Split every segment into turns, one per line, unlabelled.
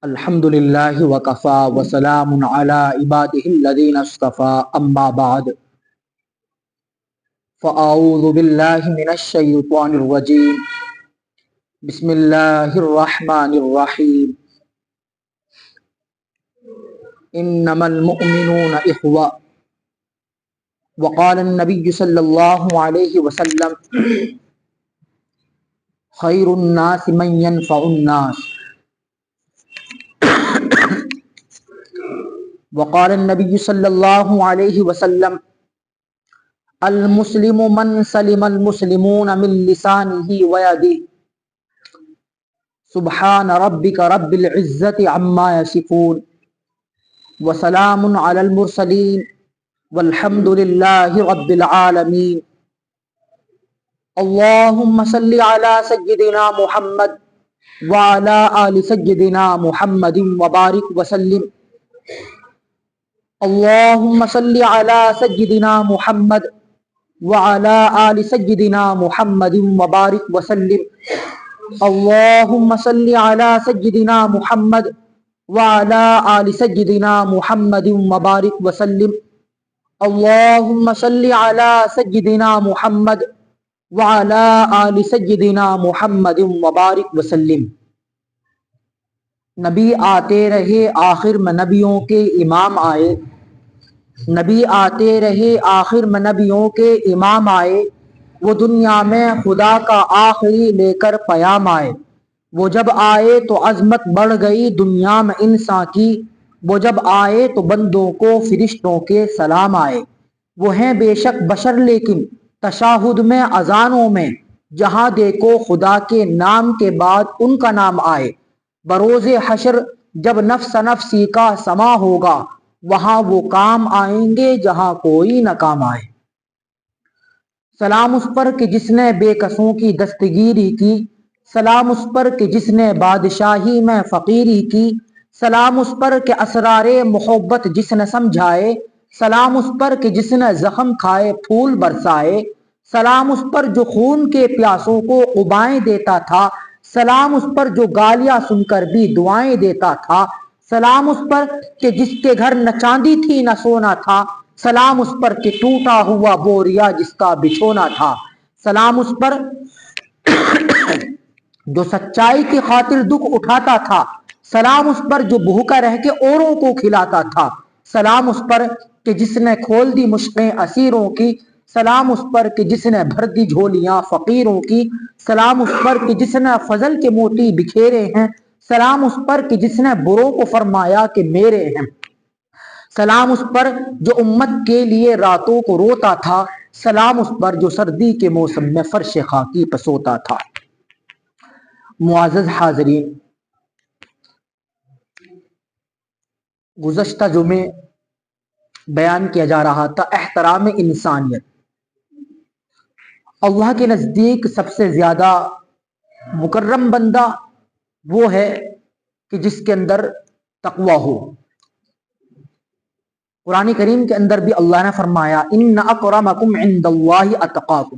الحمد للہ وکفا وسلام علی عبادہ الذین اصطفى اما بعد فاعوذ باللہ من الشیطان الرجیم بسم اللہ الرحمن الرحیم انما المؤمنون اخوہ وقال النبی صلی اللہ علیہ وسلم خیر الناس من ينفع الناس وقال النبی صلی اللہ علیہ وسلم المسلم من سلم المسلمون من لسانه ويده سبحان ربک رب العزت عما یصفون وسلام علی المرسلین والحمد للہ رب العالمین اللہم صل علی سیدنا محمد وعلی آل سیدنا محمد وبارک وسلم اللہم صل علی سیدنا محمد وعلی آل سیدنا محمد وبارک وسلم اللہم صل علی سیدنا محمد وعلی آل سیدنا محمد وبارک وسلم اللہم صل علی سیدنا محمد وعلی آل سیدنا محمد وبارک وسلم۔ نبی آتے رہے آخر میں نبیوں کے امام آئے، نبی آتے رہے آخر میں نبیوں کے امام آئے، وہ دنیا میں خدا کا آخری لے کر پیام آئے، وہ جب آئے تو عظمت بڑھ گئی دنیا میں انسان کی، وہ جب آئے تو بندوں کو فرشتوں کے سلام آئے، وہ ہیں بے شک بشر لیکن تشہد میں اذانوں میں جہاں دیکھو خدا کے نام کے بعد ان کا نام آئے، بروز حشر جب نفس نفسی کا سما ہوگا وہاں وہ کام آئیں گے جہاں کوئی نہ کام آئے۔ سلام اس پر کہ جس نے بے کسوں کی دستگیری کی، سلام اس پر کہ جس نے بادشاہی میں فقیری کی، سلام اس پر کہ اسرار محبت جس نے سمجھائے، سلام اس پر کہ جس نے زخم کھائے پھول برسائے، سلام اس پر جو خون کے پیاسوں کو قبائیں دیتا تھا، سلام اس پر جو گالیاں سن کر بھی دعائیں دیتا تھا، سلام اس پر کہ جس کے گھر نہ چاندی تھی نہ سونا تھا، سلام اس پر کہ ٹوٹا ہوا بوریا جس کا بچھونا تھا، سلام اس پر جو سچائی کی خاطر دکھ اٹھاتا تھا، سلام اس پر جو بھوکا رہ کے اوروں کو کھلاتا تھا، سلام اس پر کہ جس نے کھول دی مشقیں اسیروں کی، سلام اس پر کہ جس نے بھر دی جھولیاں فقیروں کی، سلام اس پر کہ جس نے فضل کے موتی بکھیرے ہیں، سلام اس پر کہ جس نے بروں کو فرمایا کہ میرے ہیں، سلام اس پر جو امت کے لیے راتوں کو روتا تھا، سلام اس پر جو سردی کے موسم میں فرش خاکی پر سوتا تھا۔ معزز حاضرین، گزشتہ جمعے بیان کیا جا رہا تھا احترام انسانیت۔ اللہ کے نزدیک سب سے زیادہ مکرم بندہ وہ ہے کہ جس کے اندر تقوی ہو۔ قرآن کریم کے اندر بھی اللہ نے فرمایا ان اکرمکم عند اللہ اتقاکم،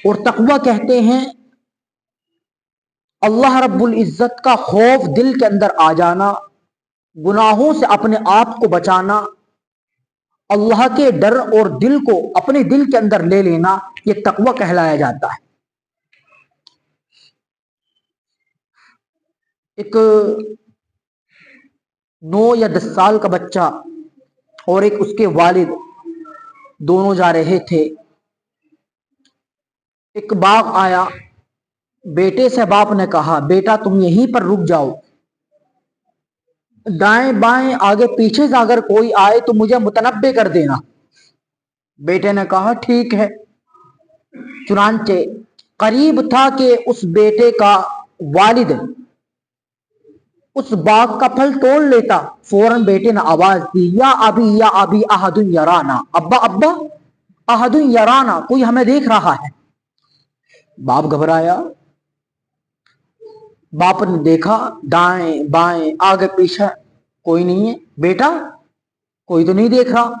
اور تقوی کہتے ہیں اللہ رب العزت کا خوف دل کے اندر آ جانا، گناہوں سے اپنے آپ کو بچانا، اللہ کے ڈر اور دل کو اپنے دل کے اندر لے لینا، یہ تقوی کہلایا جاتا ہے۔ ایک 9 یا 10 سال کا بچہ اور ایک اس کے والد دونوں جا رہے تھے، ایک باغ آیا، بیٹے سے باپ نے کہا بیٹا تم یہیں پر رک جاؤ، دائیں بائیں آگے پیچھے سے اگر کوئی آئے تو مجھے متنبع کر دینا۔ بیٹے نے کہا ٹھیک ہے۔ چنانچہ قریب تھا کہ اس بیٹے کا والد اس باغ کا پھل توڑ لیتا، فوراً بیٹے نے آواز دی یا ابی احد یرانا، ابا ابا احد یرانا، کوئی ہمیں دیکھ رہا ہے۔ باپ گھبرایا، باپ نے دیکھا دائیں بائیں آگے پیچھے کوئی نہیں ہے، بیٹا کوئی تو نہیں دیکھ رہا۔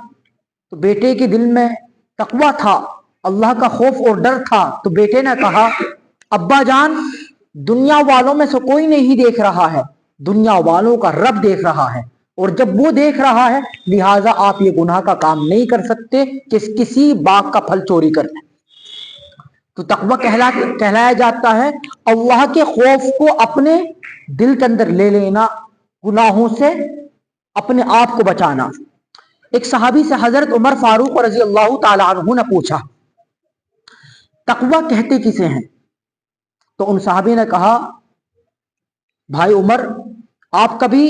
تو بیٹے کے دل میں تقویٰ تھا، اللہ کا خوف اور ڈر تھا، تو بیٹے نے کہا ابا جان دنیا والوں میں سے کوئی نہیں دیکھ رہا ہے، दुनिया वालों का रब देख रहा है, और जब वो देख रहा है लिहाजा आप ये गुनाह का काम नहीं कर सकते कि किसी बाग का फल चोरी कर लें। तो तकवा कहलाया जाता है अल्लाह के खौफ को अपने दिल के अंदर ले लेना, गुनाहों से अपने आप को बचाना। एक सहाबी से हजरत उमर फारूक रजी अल्लाह ताला अन्हु ने पूछा, तकवा कहते किसे हैं? तो उन सहाबी ने कहा, भाई उमर, आप कभी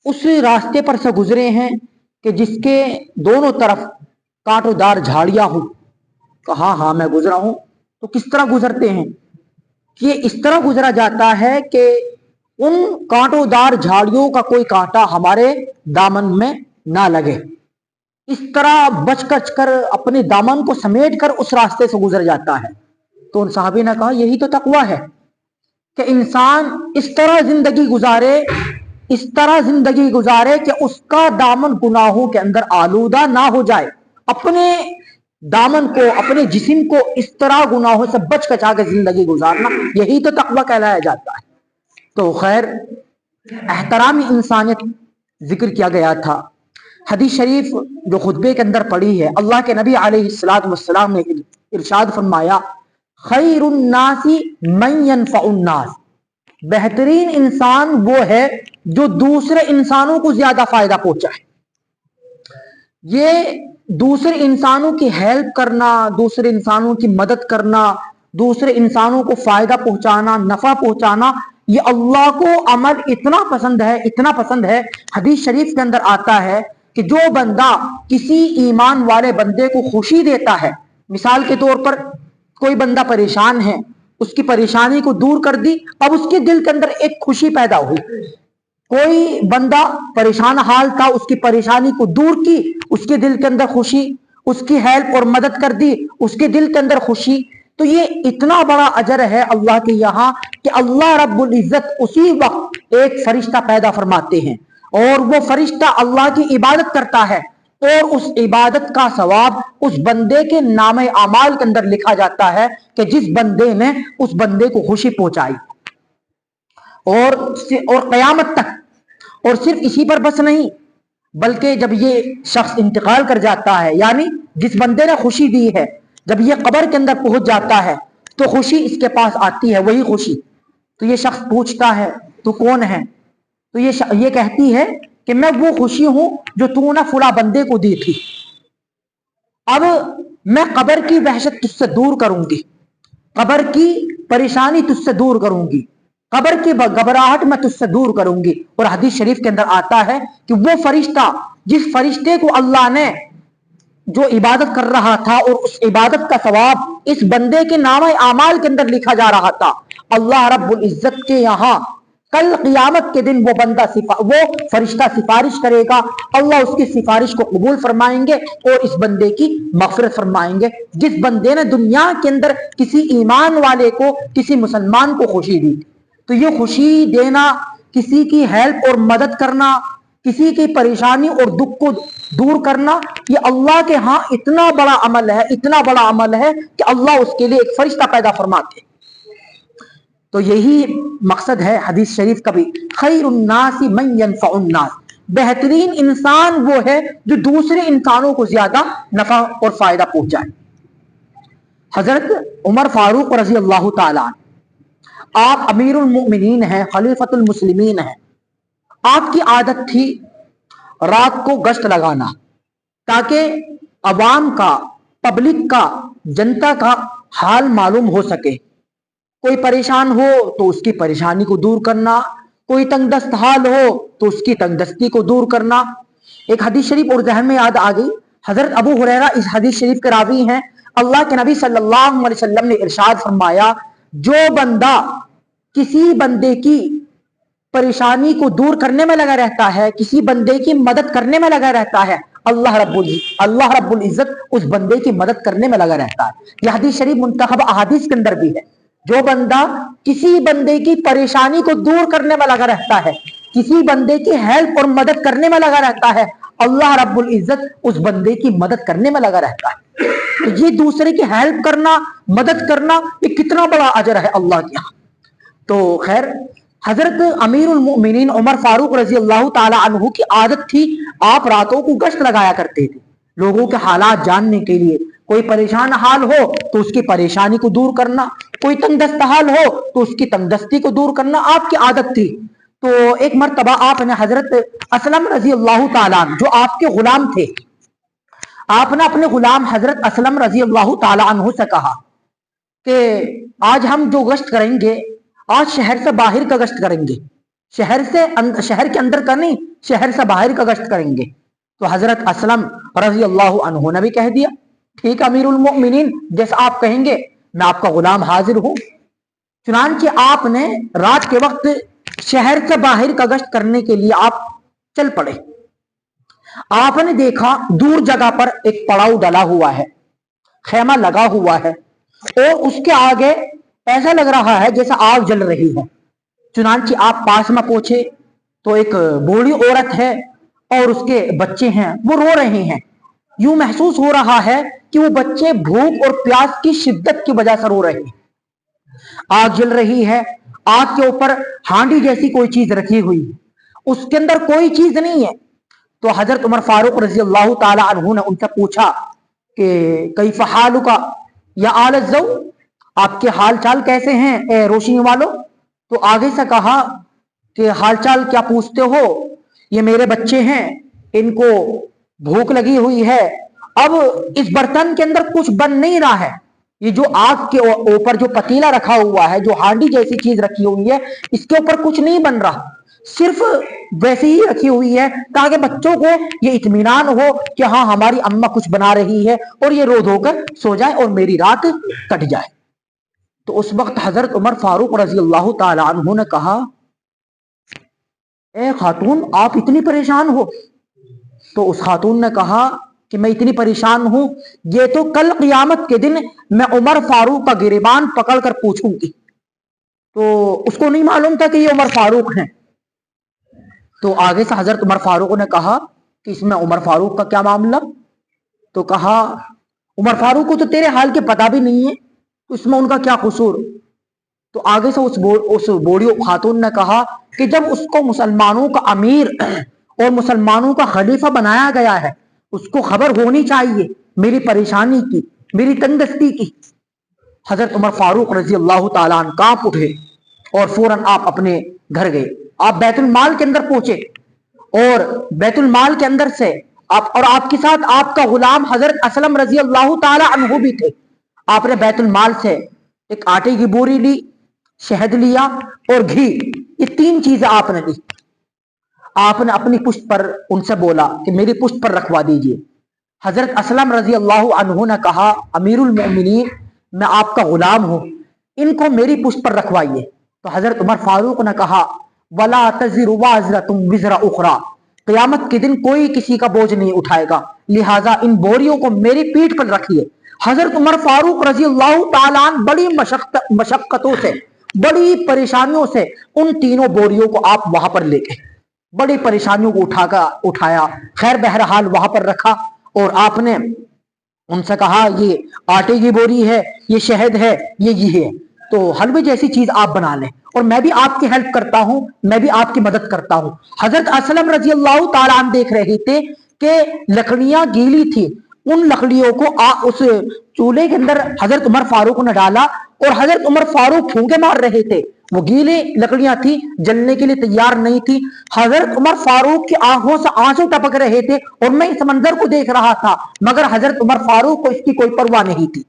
उस रास्ते पर से गुजरे हैं कि जिसके दोनों तरफ कांटोदार झाड़ियां हो? कहा, हाँ मैं गुजरा हूं। तो किस तरह गुजरते हैं? कि इस तरह गुजरा जाता है कि उन कांटोदार झाड़ियों का कोई कांटा हमारे दामन में ना लगे, इस तरह बच कच कर अपने दामन को समेट कर उस रास्ते से गुजर जाता है। तो उन साहबी ने कहा, यही तो तकवा है कि इंसान इस तरह जिंदगी गुजारे कि उसका दामन गुनाहों के अंदर आलूदा ना हो जाए, अपने दामन को, अपने जिस्म को इस तरह गुनाहों से बच कचा के जिंदगी गुजारना, यही तो तकवा कहलाया जाता है। तो खैर, एहतराम इंसानियत जिक्र किया गया था। हदीस शरीफ जो खुतबे के अंदर पढ़ी है, अल्लाह के नबी अलैहिस्सलातु वस्सलाम ने इरशाद फरमाया, खैरुन नासी मन यनफउन नास, बेहतरीन इंसान वो है जो दूसरे इंसानों को ज्यादा फायदा पहुंचाए। ये दूसरे इंसानों की हेल्प करना, दूसरे इंसानों की मदद करना, दूसरे इंसानों को फायदा पहुंचाना, नफा पहुंचाना, ये अल्लाह को अमल इतना पसंद है। हदीस शरीफ के अंदर आता है कि जो बंदा किसी ईमान वाले बंदे को खुशी देता है, मिसाल के तौर पर कोई बंदा परेशान है, उसकी परेशानी को दूर कर दी, अब उसके दिल के अंदर एक खुशी पैदा हुई। कोई बंदा परेशान हाल था, उसकी परेशानी को दूर की, उसके दिल के अंदर खुशी, उसकी हेल्प और मदद कर दी, उसके दिल के अंदर खुशी। तो ये इतना बड़ा अजर है अल्लाह के यहाँ कि अल्लाह रब्बुल इज्जत उसी वक्त एक फरिश्ता पैदा फरमाते हैं, और वो फरिश्ता अल्लाह की इबादत करता है, और उस इबादत का सवाब उस बंदे के नामे अमाल के अंदर लिखा जाता है कि जिस बंदे ने उस बंदे को खुशी पहुंचाई, और क़यामत तक। और सिर्फ इसी पर बस नहीं, बल्कि जब ये शख्स इंतकाल कर जाता है, यानी जिस बंदे ने खुशी दी है, जब ये कब्र के अंदर पहुंच जाता है तो खुशी इसके पास आती है, वही खुशी। तो ये शख्स पूछता है, तू कौन है? तो ये कहती है कि मैं वो खुशी हूं जो तूने फुला बंदे को दी थी। अब मैं कब्र की वहशत तुझसे दूर करूंगी, कब्र की परेशानी तुझसे दूर करूंगी, कब्र की घबराहट मैं तुझसे दूर करूंगी। और हदीस शरीफ के अंदर आता है कि वो फरिश्ता, जिस फरिश्ते को अल्लाह ने जो इबादत कर रहा था और उस इबादत का सवाब इस बंदे के नामे आमाल के अंदर लिखा जा रहा था, अल्लाह रब्बुल इज्जत के यहाँ कल क़यामत के दिन वो बंदा वो फरिश्ता सिफारिश करेगा, अल्लाह उसकी सिफारिश को कबूल फरमाएंगे और इस बंदे की मग़फ़िरत फरमाएंगे। जिस बंदे ने दुनिया के अंदर किसी ईमान वाले को, किसी मुसलमान को खुशी दी, तो ये खुशी देना, किसी की हेल्प और मदद करना, किसी की परेशानी और दुख को दूर करना, ये अल्लाह के यहाँ इतना बड़ा अमल है, इतना बड़ा अमल है कि अल्लाह उसके लिए एक फरिश्ता पैदा फरमाते। तो यही मकसद है हदीस शरीफ का भी, खैरुन नासी मन यनफउन नास, बेहतरीन इंसान वो है जो दूसरे इंसानों को ज्यादा नफा और फायदा पहुंचाए। हजरत उमर फारूक रजी अल्लाह ताला, आप अमीरुल मोमिनीन हैं, खलीफतुल मुस्लिमीन हैं। आपकी आदत थी रात को गश्त लगाना, ताकि अवाम का, पब्लिक का, जनता का हाल मालूम हो सके। कोई परेशान हो तो उसकी परेशानी को दूर करना, कोई तंगदस्त हाल हो तो उसकी तंगदस्ती को दूर करना। एक हदीस शरीफ और जहन में याद आ गई, हजरत अबू हुरैरा इस हदीस शरीफ के रावी हैं। अल्लाह के नबी सल्लल्लाहु अलैहि वसल्लम ने इरशाद फरमाया, जो बंदा किसी बंदे की परेशानी को दूर करने में लगा रहता है, किसी बंदे की मदद करने में लगा रहता है, अल्लाह रब्बुल इज्जत उस बंदे की मदद करने में लगा रहता है। यह हदीस शरीफ मुंतखब अहादीस के अंदर भी है। जो बंदा किसी बंदे की परेशानी को दूर करने में लगा रहता है, किसी बंदे की हेल्प और मदद करने में लगा रहता है, अल्लाह रब्बुल इज्जत उस बंदे की मदद करने में लगा रहता है। तो ये दूसरे की हेल्प करना, मदद करना, ये कितना बड़ा अजर है अल्लाह के यहाँ। तो खैर, हजरत अमीरुल मोमिनीन उमर फारूक रजी अल्लाह ताला अन्हु की आदत थी, आप रातों को गश्त लगाया करते थे लोगों के हालात जानने के लिए। कोई परेशान हाल हो तो उसकी परेशानी को दूर करना, कोई तंगदस्त हाल हो तो उसकी तंगदस्ती को दूर करना आपकी आदत थी। तो एक मर्तबा आपने हजरत असलम रजी अल्लाह ताला जो आपके गुलाम थे, आपने अपने गुलाम हजरत असलम रजी अल्लाह ताला अन्हु से कहा कि आज हम जो गश्त करेंगे, आज शहर से बाहर का गश्त करेंगे, शहर के अंदर का नहीं, शहर से बाहर का गश्त करेंगे। तो हजरत असलम रजी अल्लाह अन्हु ने भी कह दिया, ठीक अमीरुल मोमिनीन, जैसा आप कहेंगे मैं आपका गुलाम हाजिर हूं। चुनांचे आपने रात के वक्त शहर से बाहर का गश्त करने के लिए आप चल पड़े। आपने देखा दूर जगह पर एक पड़ाव डला हुआ है, खेमा लगा हुआ है और उसके आगे ऐसा लग रहा है जैसा आग जल रही है। चुनांचे आप पास में पहुंचे तो एक बूढ़ी औरत है और उसके बच्चे हैं, वो रो रहे हैं। यूं महसूस हो रहा है कि वो बच्चे भूख और प्यास की शिद्दत की वजह से रो रहे हैं। आग जल रही है, आग के ऊपर हांडी जैसी कोई चीज रखी हुई है, उसके अंदर कोई चीज नहीं है। तो हजरत उमर फारूक रजी अल्लाह ताला अन्हु ने उनसे पूछा कि कैफ़ हालुका या आल ज़ौ, आपके हाल चाल कैसे हैं ए रोशनी वालों। तो आगे से कहा कि हाल चाल क्या पूछते हो, ये मेरे बच्चे हैं, इनको भूख लगी हुई है। अब इस बर्तन के अंदर कुछ बन नहीं रहा है, ये जो आग के ऊपर जो पतीला रखा हुआ है, जो हांडी जैसी चीज रखी हुई है, इसके ऊपर कुछ नहीं बन रहा, सिर्फ वैसे ही रखी हुई है ताकि बच्चों को ये इत्मीनान हो कि हाँ हमारी अम्मा कुछ बना रही है और ये रो धोकर सो जाए और मेरी रात कट जाए। तो उस वक्त हजरत उमर फारूक रजी अल्लाह ताला अन्हु ने कहा, ए खातून आप इतनी परेशान हो। तो उस खातून ने कहा कि मैं इतनी परेशान हूं, ये तो कल क़ियामत के दिन मैं उमर फारूक का गिरेबान पकड़कर पूछूंगी। तो उसको नहीं मालूम था कि ये उमर फारूक हैं। तो आगे से हजरत उमर फारूक ने कहा कि इसमें उमर फारूक का क्या मामला। तो कहा उमर फारूक को तो तेरे हाल के पता भी नहीं है, तो इसमें उनका क्या कसूर। तो आगे से उस बूढ़ी खातून ने कहा कि जब उसको मुसलमानों का अमीर और मुसलमानों का खलीफा बनाया गया है, उसको खबर होनी चाहिए मेरी परेशानी की, मेरी तंगदस्ती की। हजरत उमर फारूक रजी अल्लाह ताला अन्हु कांप उठे और फौरन आप अपने घर गए। आप बैतुल माल के अंदर पहुंचे और बैतुल माल के अंदर से आप और आपके साथ आपका गुलाम हजरत असलम रजी अल्लाह ताला अन्हु भी थे। आपने बैतुल माल से एक आटे की बोरी ली, शहद लिया और घी, ये तीन चीजें आपने ली। आपने अपनी पुष्ट पर उनसे बोला कि मेरी पुष्ट पर रखवा दीजिए। हजरत असलम रजी अल्लाह अन्हु ने कहा, अमीरुल मोमिनीन मैं आपका गुलाम हूं, इनको मेरी पुष्ट पर रखवाइए। तो हजरत उमर फारूक ने कहा, वला तज़िरु वाज़िरतुम विज़रा उखरा, क़यामत के दिन कोई किसी का बोझ नहीं उठाएगा, लिहाजा इन बोरियों को मेरी पीठ पर रखिए। हजरत उमर फारूक रजी अल्लाह ताला अन्हु बड़ी मशक्कतों से, बड़ी परेशानियों से उन तीनों बोरियों को आप वहां पर ले गए, बड़ी परेशानियों को उठाया, खैर बहरहाल वहां पर रखा और आपने उनसे कहा ये आटे की बोरी है, ये शहद है, ये है, तो हलवे जैसी चीज आप बना लें और मैं भी आपकी हेल्प करता हूं, मैं भी आपकी मदद करता हूं। हजरत असलम रजी अल्लाह ताला अन्हु देख रहे थे कि लकड़ियां गीली थी, उन लकड़ियों को उस चूल्हे के अंदर हजरत उमर फारूक ने डाला और हजरत उमर फारूक फूंके मार रहे थे। वो गीली लकड़ियां थी, जलने के लिए तैयार नहीं थी। हजरत उमर फारूक की आंखों से आंसू टपक रहे थे और मैं इस मंजर को देख रहा था, मगर हजरत उमर फारूक को इसकी कोई परवाह नहीं थी।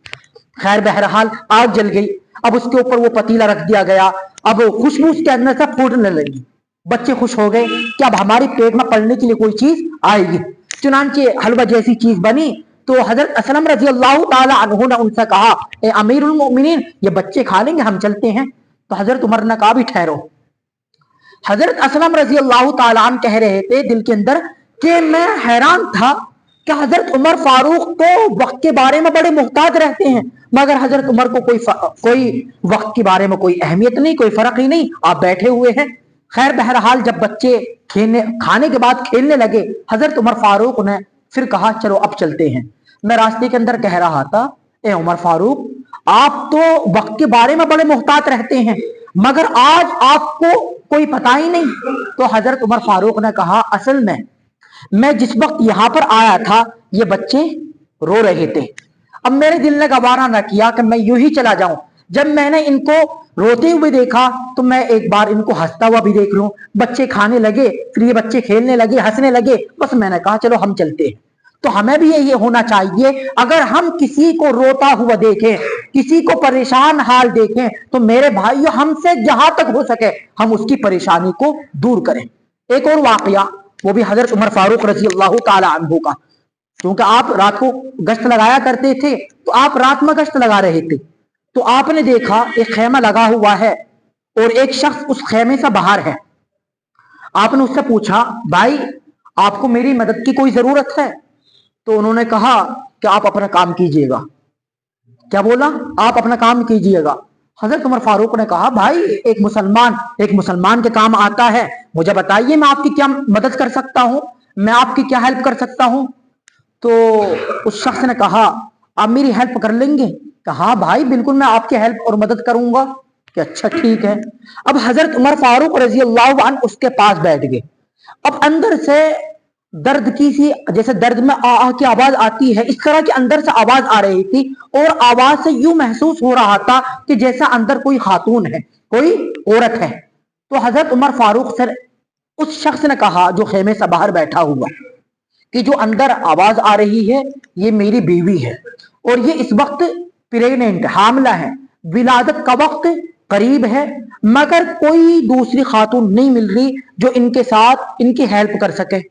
खैर बहरहाल आग जल गई, अब उसके ऊपर वो पतीला रख दिया गया, अब खुशबू उसके अंदर से फूटने लगी। बच्चे खुश हो गए कि अब हमारे पेट में पड़ने के लिए कोई चीज आएगी। चुनांचे हलवा जैसी चीज बनी। तो हजरत असलम रजी अल्लाह ताला अन्हु ने उनसे कहा, ए अमीरुल मोमिनीन ये बच्चे खा लेंगे, हम चलते हैं। तो हजरत उमर ने कहा भी ठहरो। हजरत असलम रजी अल्लाह ताला अन्हु कह रहे थे दिल के अंदर कि मैं हैरान था कि हजरत उमर फारूक तो वक्त के बारे में बड़े मुहताज रहते हैं, मगर हजरत उमर को कोई वक्त के बारे में कोई अहमियत नहीं, कोई फर्क ही नहीं, आप बैठे हुए हैं। खैर बहरहाल जब बच्चे खाने के बाद खेलने लगे, हजरत उमर फारूक ने फिर कहा चलो अब चलते हैं। मैं रास्ते के अंदर कह रहा था, ए उमर फारूक आप तो वक्त के बारे में बड़े मुहतात रहते हैं, मगर आज आपको कोई पता ही नहीं। तो हजरत उमर फारूक ने कहा, असल में मैं जिस वक्त यहां पर आया था ये बच्चे रो रहे थे। अब मेरे दिल ने गवारा न किया कि मैं यूं ही चला जाऊं। जब मैंने इनको रोते हुए देखा तो मैं एक बार इनको हंसता हुआ भी देख लूं। बच्चे खाने लगे, फिर ये बच्चे खेलने लगे, हंसने लगे, बस मैंने कहा चलो हम चलते हैं। तो हमें भी यही होना चाहिए, अगर हम किसी को रोता हुआ देखें, किसी को परेशान हाल देखें, तो मेरे भाइयों हमसे जहां तक हो सके हम उसकी परेशानी को दूर करें। एक और वाकया, वो भी हजरत उमर फारूक रजी अल्लाह ताला अन्हु का। क्योंकि आप रात को गश्त लगाया करते थे, तो आप रात में गश्त लगा रहे थे, तो आपने देखा एक खेमा लगा हुआ है और एक शख्स उस खेमे से बाहर है। आपने उससे पूछा, भाई आपको मेरी मदद की कोई जरूरत है? तो उन्होंने कहा कि आप अपना काम कीजिएगा। क्या बोला? आप अपना काम कीजिएगा। हजरत उमर फारूक ने कहा, भाई एक मुसलमान के काम आता है, मुझे बताइए मैं आपकी क्या मदद कर सकता हूं, मैं आपकी क्या हेल्प कर सकता हूं। तो उस शख्स ने कहा, आप मेरी हेल्प कर लेंगे? कहा, हाँ भाई बिल्कुल मैं आपकी हेल्प और मदद करूंगा। कि अच्छा ठीक है। अब हजरत उमर फारूक रजी अल्लाह अन्हु उसके पास बैठ गए। अब अंदर से दर्द की सी, जैसे दर्द में आ की आवाज आती है, इस तरह की अंदर से आवाज आ रही थी और आवाज से यूं महसूस हो रहा था कि जैसा अंदर कोई खातून है, कोई औरत है। तो हजरत उमर फारूक सर उस शख्स ने कहा जो खेमे से बाहर बैठा हुआ, कि जो अंदर आवाज आ रही है ये मेरी बीवी है और ये इस वक्त प्रेग्नेंट हामला है, विलादत का वक्त करीब है, मगर कोई दूसरी खातून नहीं मिल रही जो इनके साथ इनकी हेल्प कर सके।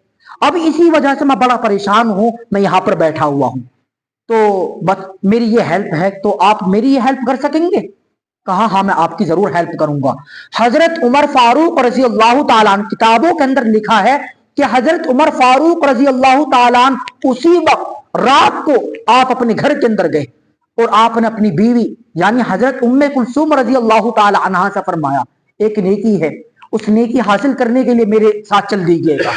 अब इसी वजह से मैं बड़ा परेशान हूं, मैं यहां पर बैठा हुआ हूं, तो बस मेरी ये हेल्प है, तो आप मेरी ये हेल्प कर सकेंगे? कहा, हाँ मैं आपकी जरूर हेल्प करूंगा। हजरत उमर फारूक रजी अल्लाह ताला अन्हु, किताबों के अंदर लिखा है कि हजरत उमर फारूक रजी अल्लाह ताला अन्हु उसी वक्त रात को आप अपने घर के अंदर गए और आपने अपनी बीवी यानी हजरत उम्मे कुलसूम रजी अल्लाह ताला अन्हा से फरमाया, एक नेकी है, उस नेकी हासिल करने के लिए मेरे साथ चल दीजिएगा।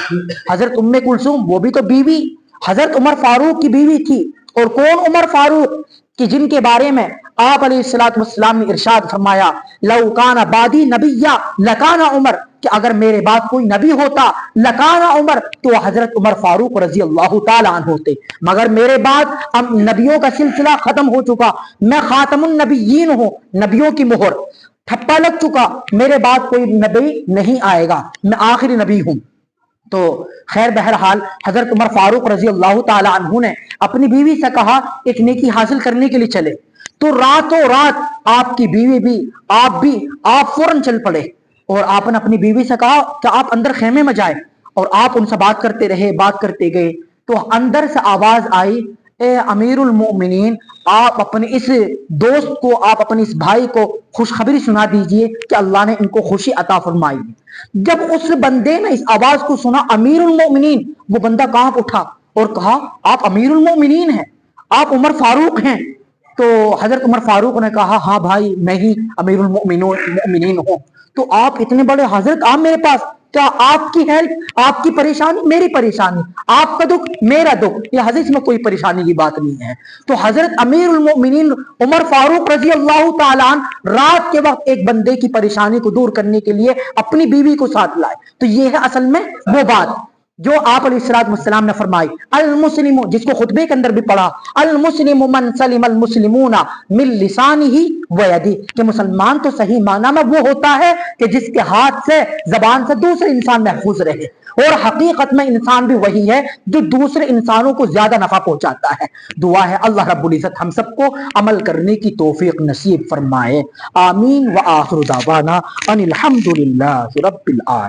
हजरत उम्मे कुलसूम वो भी तो बीवी हजरत उमर फारूक की बीवी थी। और कौन? उमर फारूक, कि जिनके बारे में आप अलैहिस्सलाम ने इरशाद फरमाया, लौकाना बादी नबिया लकाना उमर, कि अगर मेरे बाद कोई नबी होता लकाना उमर, तो हजरत उमर फारूक रजी अल्लाह ताला अन्हु होते। मगर मेरे बाद अब नबियों का सिलसिला खत्म हो चुका, मैं खातमुन नबिय्यीन हूं, नबियों की मोहर ठप्पा लग चुका, मेरे बाद कोई नबी नहीं आएगा, मैं आखिरी नबी हूं। तो खैर बहरहाल हजरत उमर फारूक रजी अल्लाह ताला अन्हु ने अपनी बीवी से कहा एक नेकी हासिल करने के लिए चले। तो रातों रात आपकी बीवी भी आप फौरन चल पड़े और आपने अपनी बीवी से कहा कि आप अंदर खेमे में जाए, और आप उनसे बात करते रहे, बात करते गए। तो अंदर से आवाज आई, ए अमीरुल मोमिनीन, आप अपने इस दोस्त को, आप अपने इस भाई को खुशखबरी सुना दीजिए कि अल्लाह ने इनको खुशी अता फरमाई। जब उस बंदे ने इस आवाज को सुना, अमीरुल मोमिनीन, वो बंदा कांप उठा और कहा, आप अमीरुल मोमिनीन हैं, आप उमर फारूक हैं? तो हजरत उमर फारूक ने कहा, हाँ भाई मैं ही अमीरुल मोमिनीन हूं। तो आप इतने बड़े हजरत, आप मेरे पास, क्या आपकी हेल्प, आपकी परेशानी मेरी परेशानी, आपका दुख मेरा दुख, ये हदीस में कोई परेशानी की बात नहीं है। तो हजरत अमीरुल मोमिनीन उमर फारूक रजी अल्लाह ताला अन्हु रात के वक्त एक बंदे की परेशानी को दूर करने के लिए अपनी बीवी को साथ लाए। तो ये है असल में वो बात जो आप अलैहिस्सलाम ने फरमाई, अल मुस्लिम, जिसको खुतबे के अंदर भी पढ़ा, अल मुस्लिम मन सलिमल मुस्लिमूना मिन लिसानिही व यदी, कि मुसलमान तो सही माना में वो होता है कि जिसके हाथ से, जबान से दूसरे इंसान महफूज रहे, और हकीकत में इंसान भी वही है जो दूसरे इंसानों को ज्यादा नफा पहुंचाता है। दुआ है अल्लाह रब्बुल इज्जत हम सबको अमल करने की तौफीक नसीब फरमाए। आमीन व आखिरु दावाना अनिल हम्दुलिल्लाहि रब्बिल आलमीन।